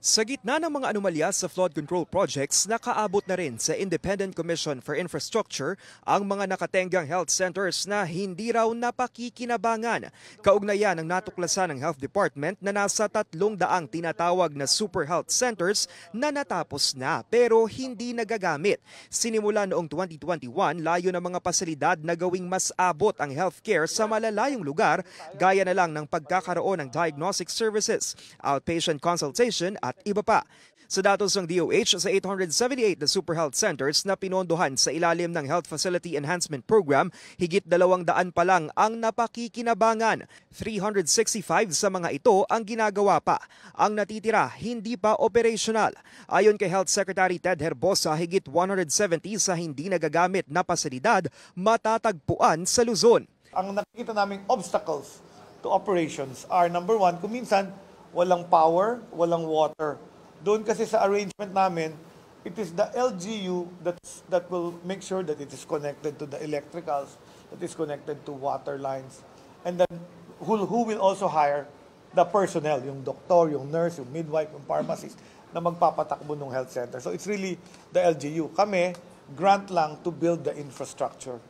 Sa gitna ng mga anomalya sa flood control projects, nakaabot na rin sa Independent Commission for Infrastructure ang mga nakatenggang health centers na hindi raw napakikinabangan. Kaugnayan ang natuklasan ng Health Department na nasa 300 tinatawag na super health centers na natapos na pero hindi nagagamit. Sinimula noong 2021, layo ng mga pasilidad na gawing mas abot ang healthcare sa malalayong lugar gaya na lang ng pagkakaroon ng diagnostic services, outpatient consultation at iba pa. Sa datos ng DOH, sa 878 na super health centers na pinondohan sa ilalim ng Health Facility Enhancement Program, higit 200 pa lang ang napakikinabangan. 365 sa mga ito ang ginagawa pa. Ang natitira, hindi pa operational. Ayon kay Health Secretary Ted Herbosa, higit 170 sa hindi nagagamit na pasilidad matatagpuan sa Luzon. Ang nakikita naming obstacles to operations are number one, kung minsan walang power, walang water. Doon kasi sa arrangement namin, it is the LGU that will make sure that it is connected to the electricals, that is connected to water lines, and then who will also hire the personnel, yung doktor, yung nurse, yung midwife, yung pharmacist, na magpapatakbo ng health center. So it's really the LGU. Kami, grant lang to build the infrastructure.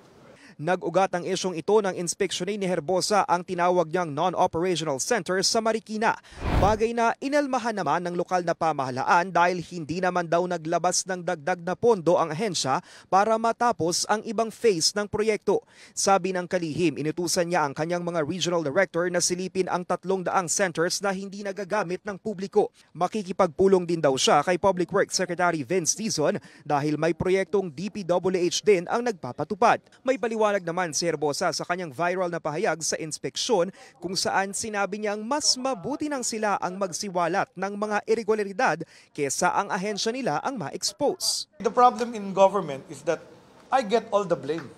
Nag-ugat ang isyong ito ng inspeksyonin ni Herbosa ang tinawag niyang non-operational center sa Marikina. Bagay na inalmahan naman ng lokal na pamahalaan dahil hindi naman daw naglabas ng dagdag na pondo ang ahensya para matapos ang ibang phase ng proyekto. Sabi ng kalihim, inutusan niya ang kanyang mga regional director na silipin ang 300 centers na hindi nagagamit ng publiko. Makikipagpulong din daw siya kay Public Works Secretary Vince Dizon dahil may proyektong DPWH din ang nagpapatupad. May paliwanag naman si Herbosa sa kanyang viral na pahayag sa inspeksyon kung saan sinabi niyang mas mabuti nang sila ang magsiwalat ng mga irregularidad kesa ang ahensya nila ang ma-expose. The problem in government is that I get all the blame.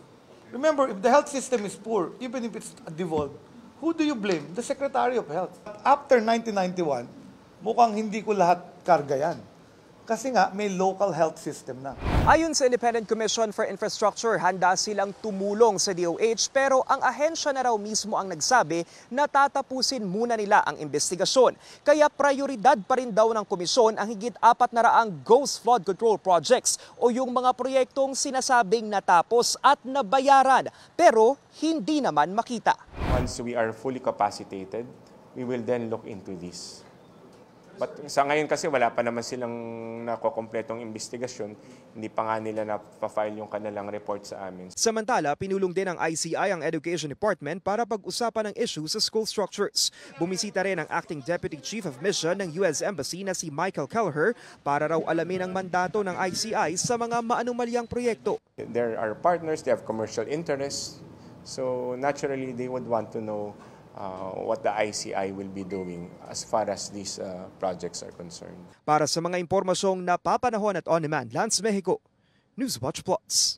Remember, if the health system is poor, even if it's devolved, who do you blame? The Secretary of Health. After 1991, mukhang hindi ko lahat karga yan. Kasi nga, may local health system na. Ayon sa Independent Commission for Infrastructure, handa silang tumulong sa DOH pero ang ahensya na raw mismo ang nagsabi na tatapusin muna nila ang investigasyon. Kaya prioridad pa rin daw ng komisyon ang higit 400 ghost flood control projects o yung mga proyektong sinasabing natapos at nabayaran pero hindi naman makita. Once we are fully capacitated, we will then look into this. But sa ngayon kasi wala pa naman silang nakokompletong investigasyon, hindi pa nga nila na-file yung kanilang report sa amin. Samantala, pinulong din ng ICI ang Education Department para pag-usapan ang issue sa school structures. Bumisita rin ang Acting Deputy Chief of Mission ng US Embassy na si Michael Kelleher para raw alamin ang mandato ng ICI sa mga maanumalyang proyekto. There are partners, they have commercial interests, so naturally they would want to know what the ICI will be doing as far as these projects are concerned. Para sa mga impormasyong napapanahon at on-demand, Lance Mexico, Newswatch Plus.